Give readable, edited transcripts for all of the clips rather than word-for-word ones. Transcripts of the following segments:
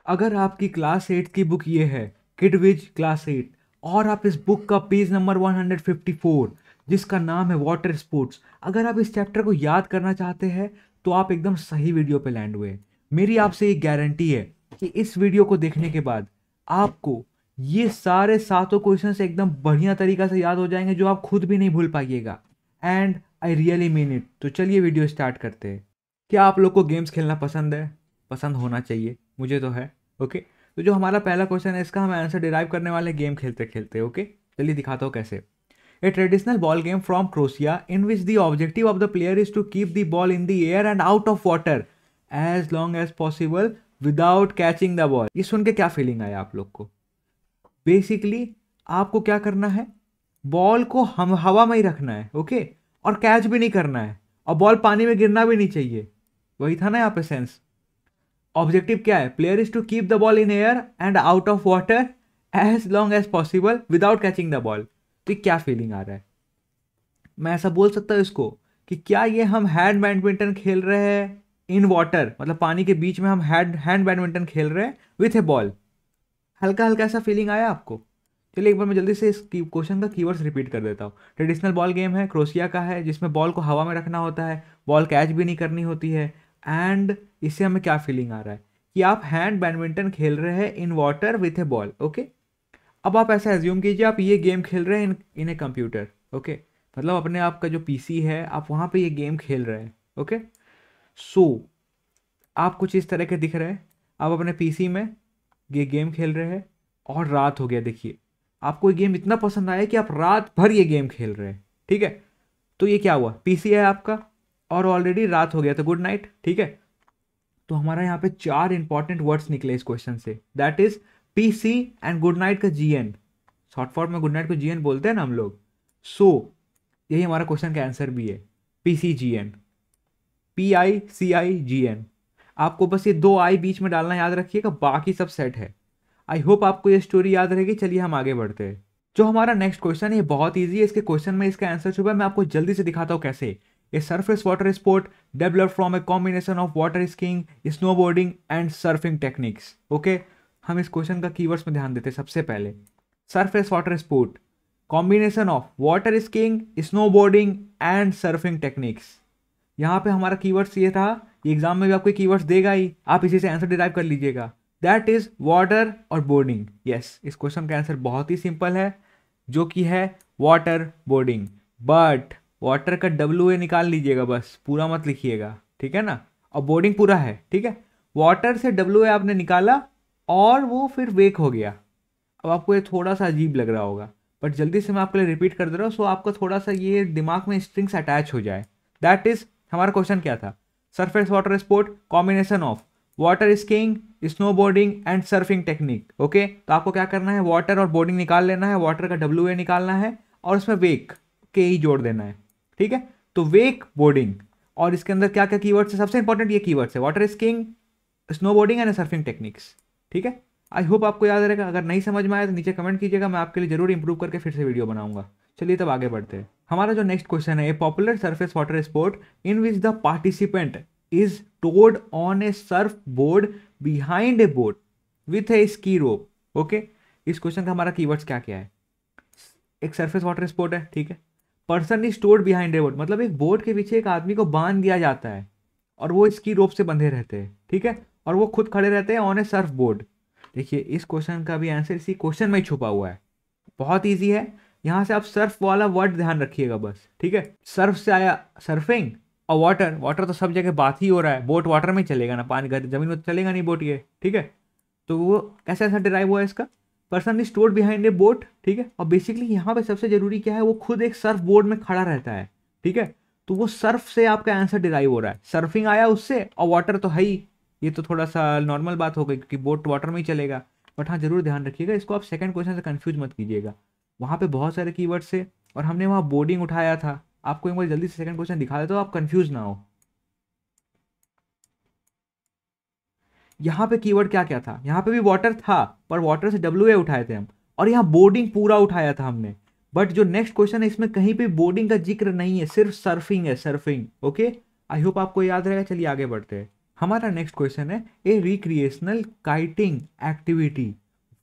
अगर आपकी क्लास 8 की बुक ये है, किडविज क्लास 8, और आप इस बुक का पेज नंबर 154 जिसका नाम है वाटर स्पोर्ट्स, अगर आप इस चैप्टर को याद करना चाहते हैं तो आप एकदम सही वीडियो पे लैंड हुए। मेरी आपसे एक गारंटी है कि इस वीडियो को देखने के बाद आपको ये सारे सातों क्वेश्चंस एकदम बढ़िया तरीका से याद हो जाएंगे, जो आप खुद भी नहीं भूल पाइएगा। And I really mean it. तो चलिए वीडियो स्टार्ट करते हैं। क्या आप लोग को गेम्स खेलना पसंद है? पसंद होना चाहिए, मुझे तो है। ओके, तो जो हमारा पहला क्वेश्चन है इसका हम आंसर डिराइव करने वाले गेम खेलते खेलते। ओके, चलिए दिखाता हूँ कैसे। A traditional ball game from Croatia in which the objective of the player is to keep the ball in the air and out of water as long as possible without catching the ball. ये सुन के क्या feeling आया आप लोग को? Basically आपको क्या करना है, बॉल को हम हवा में ही रखना है। ओके, और कैच भी नहीं करना है, और बॉल पानी में गिरना भी नहीं चाहिए। वही था ना यहाँ पे सेंस। ऑब्जेक्टिव क्या है? Player is to keep the ball in air and out of water as long as possible without catching the ball. तो ये क्या फीलिंग आ रहा है? मैं ऐसा बोल सकता हूँ इसको कि क्या ये हम हैंड बैडमिंटन खेल रहे हैं इन वाटर, मतलब पानी के बीच में हम हैंड बैडमिंटन खेल रहे हैं विथ ए बॉल। हल्का हल्का ऐसा फीलिंग आया आपको? चलिए एक बार मैं जल्दी से इस क्वेश्चन का कीवर्ड्स रिपीट कर देता हूँ। ट्रेडिशनल बॉल गेम है, क्रोशिया का है, जिसमें बॉल को हवा में रखना होता है, बॉल कैच भी नहीं करनी होती है। एंड इससे हमें क्या फीलिंग आ रहा है कि आप हैंड बैडमिंटन खेल रहे हैं in water with A ball. Okay, अब आप ऐसा एज्यूम कीजिए आप ये गेम खेल रहे हैं इन ए कंप्यूटर। ओके, मतलब अपने आप का जो पीसी है आप वहाँ पे ये गेम खेल रहे हैं। ओके, सो आप कुछ इस तरह के दिख रहे हैं, आप अपने पीसी में ये गेम खेल रहे हैं और रात हो गया। देखिए आपको ये गेम इतना पसंद आया कि आप रात भर ये गेम खेल रहे हैं। ठीक है, तो ये क्या हुआ, पीसी है आपका और ऑलरेडी रात हो गया, तो गुड नाइट। ठीक है, तो हमारा यहाँ पे 4 इंपॉर्टेंट वर्ड्स निकले इस क्वेश्चन से, that is PC and good night का जीएन। शॉर्ट फॉर्म में गुड नाइट को जीएन बोलते हैं ना हम लोग। सो यही हमारा क्वेश्चन का आंसर भी है, पीसी जीएन, PICIGN। आपको बस ये 2 आई बीच में डालना याद रखिएगा, बाकी सब सेट है। आई होप आपको ये स्टोरी याद रहेगी। चलिए हम आगे बढ़ते हैं। जो हमारा नेक्स्ट क्वेश्चन है ये बहुत इजी है, इसके क्वेश्चन में इसका आंसर छुपा है। मैं आपको जल्दी से दिखाता हूँ कैसे। A surface water sport developed from a combination of water skiing, snowboarding and surfing techniques. Okay, हम इस क्वेश्चन का कीवर्ड्स में ध्यान देते हैं। सबसे पहले surface water sport, combination of water skiing, snowboarding and surfing techniques. यहाँ पे हमारा कीवर्ड्स ये था, ये एग्जाम में भी आपको कीवर्ड्स देगा ही, आप इसी से आंसर डिराइव कर लीजिएगा। दैट इज वाटर और बोर्डिंग। यस, इस क्वेश्चन का आंसर बहुत ही सिंपल है, जो कि है वाटर बोर्डिंग। बट वाटर का WA निकाल लीजिएगा, बस पूरा मत लिखिएगा, ठीक है ना। और बोर्डिंग पूरा है, ठीक है। वाटर से WA आपने निकाला और वो फिर वेक हो गया। अब आपको ये थोड़ा सा अजीब लग रहा होगा, बट जल्दी से मैं आपके लिए रिपीट कर दे रहा हूँ, सो आपको थोड़ा सा ये दिमाग में स्ट्रिंग्स अटैच हो जाए। दैट इज, हमारा क्वेश्चन क्या था? Surface water sport, combination of water skiing, snowboarding and surfing technique. Okay, तो आपको क्या करना है, वाटर और बोर्डिंग निकाल लेना है, वाटर का WA निकालना है और उसमें वेक के ही जोड़ देना है। ठीक है, तो वेक, बोर्डिंग, और इसके अंदर क्या क्या कीवर्ड्स है? सबसे इंपॉर्टेंट ये कीवर्ड्स है, water skiing, snowboarding and surfing techniques. ठीक है, आई होप आपको याद रहेगा। अगर नहीं समझ में आया तो नीचे कमेंट कीजिएगा, मैं आपके लिए जरूर इंप्रूव करके फिर से वीडियो बनाऊंगा। चलिए तब आगे बढ़ते हैं। हमारा जो नेक्स्ट क्वेश्चन है, a popular surface water sport in which the participant is towed on a surf board behind a boat with a ski rope. Okay, इस क्वेश्चन का हमारा कीवर्ड्स क्या क्या है? एक सरफेस वाटर स्पोर्ट है, ठीक है। Person is towed behind a boat, मतलब एक बोट के पीछे एक आदमी को बांध दिया जाता है और वो स्की रोप से बंधे रहते हैं, ठीक है, और वो खुद खड़े रहते हैं ऑन ए सर्फ बोर्ड। देखिए इस क्वेश्चन का भी आंसर इसी क्वेश्चन में ही छुपा हुआ है, बहुत ईजी है। यहाँ से आप सर्फ वाला वर्ड ध्यान रखिएगा बस, ठीक है। सर्फ से आया सर्फिंग, और वाटर, वाटर तो सब जगह बात ही हो रहा है, बोट वाटर में ही चलेगा ना, पानी का जमीन में तो चलेगा नहीं बोट ये, ठीक है। तो वो कैसे ऐसा डिराइव हुआ है इसका? Person is stored behind a boat, ठीक है। और बेसिकली यहाँ पे सबसे जरूरी क्या है, वो खुद एक सर्फ बोर्ड में खड़ा रहता है, ठीक है। तो वो सर्फ से आपका आंसर डिराइव हो रहा है, सर्फिंग आया उससे, और वाटर तो है ही, ये तो थोड़ा सा नॉर्मल बात हो गई क्योंकि बोट वाटर में ही चलेगा। बट हाँ, जरूर ध्यान रखिएगा, इसको आप सेकंड क्वेश्चन से कंफ्यूज मत कीजिएगा। वहाँ पे बहुत सारे कीवर्ड्स थे और हमने वहाँ बोर्डिंग उठाया था। आपको एक बार जल्दी से सेकंड क्वेश्चन दिखा देता हूँ, आप कंफ्यूज ना हो। यहाँ पे कीवर्ड क्या क्या था? यहाँ पे भी वाटर था, पर वाटर से WA उठाए थे हम, और यहाँ बोर्डिंग पूरा उठाया था हमने। बट जो नेक्स्ट क्वेश्चन है इसमें कहीं पे बोर्डिंग का जिक्र नहीं है, सिर्फ सर्फिंग है, सर्फिंग। ओके, आई होप आपको याद रहेगा। चलिए आगे बढ़ते हैं। हमारा नेक्स्ट क्वेश्चन है a recreational kiting activity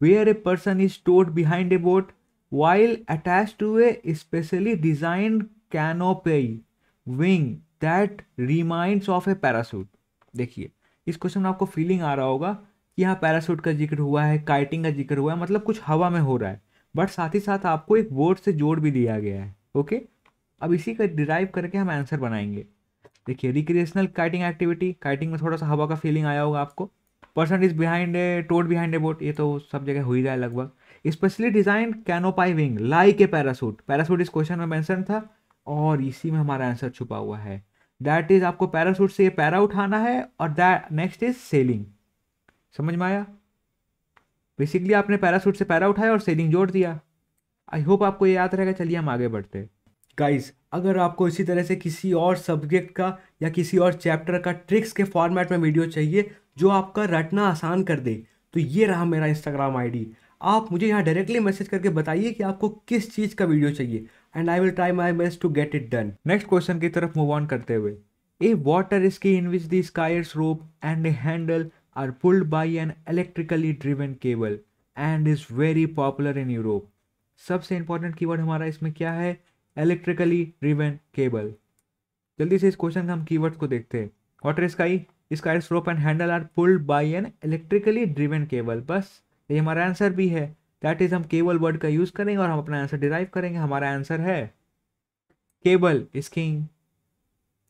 where a person is stored behind a boat while attached to a specially designed canopy wing that reminds of a parachute। देखिए इस क्वेश्चन में आपको फीलिंग आ रहा होगा कि यहाँ पैरासूट का जिक्र हुआ है, काइटिंग का जिक्र हुआ है, मतलब कुछ हवा में हो रहा है, बट साथ ही साथ आपको एक बोट से जोड़ भी दिया गया है। ओके, अब इसी का डिराइव करके हम आंसर बनाएंगे। देखिए रिक्रिएशनल काइटिंग एक्टिविटी, काइटिंग में थोड़ा सा हवा का फीलिंग आया होगा आपको। Person is behind a towed behind a boat, ये तो सब जगह हो ही रहा है लगभग। Specially design canopy wing like a parachute, parachute इस क्वेश्चन में मेंशन था और इसी में हमारा आंसर छुपा हुआ है। दैट इज आपको पैरासूट से ये पैरा उठाना है और दैट नेक्स्ट इज सेलिंग। समझ में आया? बेसिकली आपने पैरासूट से पैरा उठाया और सेलिंग जोड़ दिया। आई होप आपको ये याद रहेगा। चलिए हम आगे बढ़ते हैं। गाइस, अगर आपको इसी तरह से किसी और सब्जेक्ट का या किसी और चैप्टर का ट्रिक्स के फॉर्मेट में वीडियो चाहिए जो आपका रटना आसान कर दे, तो ये रहा मेरा इंस्टाग्राम आईडी। आप मुझे यहाँ डायरेक्टली मैसेज करके बताइए कि आपको किस चीज़ का वीडियो चाहिए and I will try my best to get it done. Next question की तरफ मूव ऑन करते हुए, a water ski in which the skiers rope and a handle are pulled by an electrically driven cable and is very popular in Europe. सबसे important keyword हमारा इसमें क्या है? Electrically driven cable. जल्दी से इस क्वेश्चन का हम कीवर्ड्स को देखते हैं। Water ski rope and handle are pulled by an electrically driven cable. बस ये हमारा आंसर भी है। दैट इज हम केबल वर्ड का यूज करेंगे और हम अपना आंसर डिराइव करेंगे। हमारा आंसर है केबल स्कीइंग।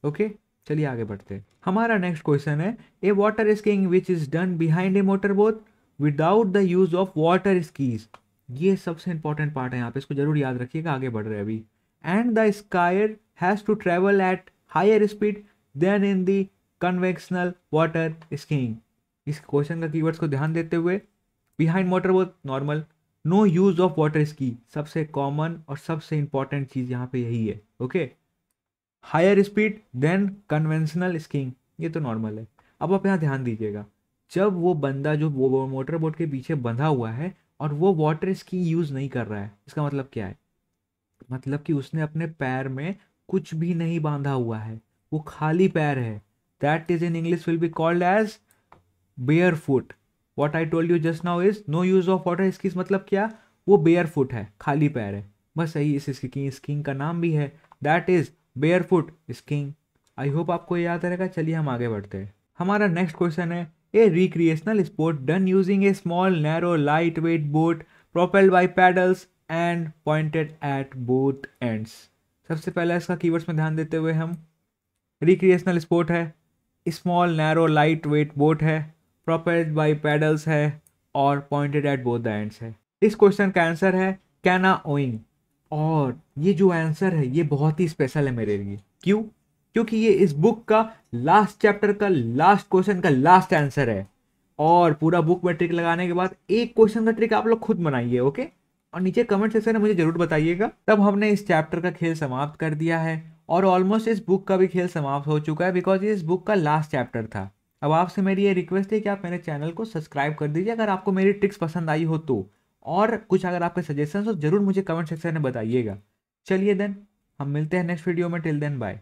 ओके, चलिए आगे बढ़ते हैं। हमारा नेक्स्ट क्वेश्चन है a water skiing which is done behind a motor boat without the use of water skis. ये सबसे इंपॉर्टेंट पार्ट है यहाँ पे, इसको जरूर याद रखिएगा। आगे बढ़ रहे हैं अभी। And the skier has to travel at higher speed than in the conventional water skiing. इस क्वेश्चन का कीवर्ड्स को ध्यान देते हुए, behind motor boat normal, no use of water ski सबसे कॉमन और सबसे इंपॉर्टेंट चीज यहाँ पे यही है। Okay, higher speed than conventional skiing, ये तो नॉर्मल है। अब आप यहाँ ध्यान दीजिएगा, जब वो बंदा जो वो मोटर बोट के पीछे बंधा हुआ है और वो वाटर स्की यूज नहीं कर रहा है, इसका मतलब क्या है? मतलब कि उसने अपने पैर में कुछ भी नहीं बांधा हुआ है, वो खाली पैर है। That is in English will be called as bare foot. What I told you just now is no use of water skis. मतलब क्या? वो बेयर फुट है, खाली पैर है। बस यही इस स्कीइंग का नाम भी है। That is bear foot skiing. I hope आपको याद रहेगा। चलिए हम आगे बढ़ते हैं। हमारा नेक्स्ट क्वेश्चन है a recreational sport done using a small narrow light weight boat propelled by paddles and pointed at both ends. सबसे पहले इसका कीवर्ड्स में ध्यान देते हुए, हम रिक्रिएशनल स्पोर्ट है, small narrow light weight boat है, प्रोपेल्ड बाई पैडल्स है और pointed at both the ends है। इस क्वेश्चन का आंसर है कैनाओइंग। और ये जो आंसर है ये बहुत ही स्पेशल है मेरे लिए। क्यों? क्योंकि ये इस बुक का लास्ट चैप्टर का लास्ट क्वेश्चन का लास्ट आंसर है। और पूरा बुक में ट्रिक लगाने के बाद एक क्वेश्चन का ट्रिक आप लोग खुद बनाइए। ओके, और नीचे कमेंट सेक्शन में मुझे जरूर बताइएगा। तब हमने इस चैप्टर का खेल समाप्त कर दिया है और ऑलमोस्ट इस बुक का भी खेल समाप्त हो चुका है, बिकॉज ये इस बुक का लास्ट चैप्टर था। अब आपसे मेरी ये रिक्वेस्ट है कि आप मेरे चैनल को सब्सक्राइब कर दीजिए अगर आपको मेरी ट्रिक्स पसंद आई हो तो, और कुछ अगर आपके सजेशन हो जरूर मुझे कमेंट सेक्शन में बताइएगा। चलिए देन हम मिलते हैं नेक्स्ट वीडियो में। Till then bye.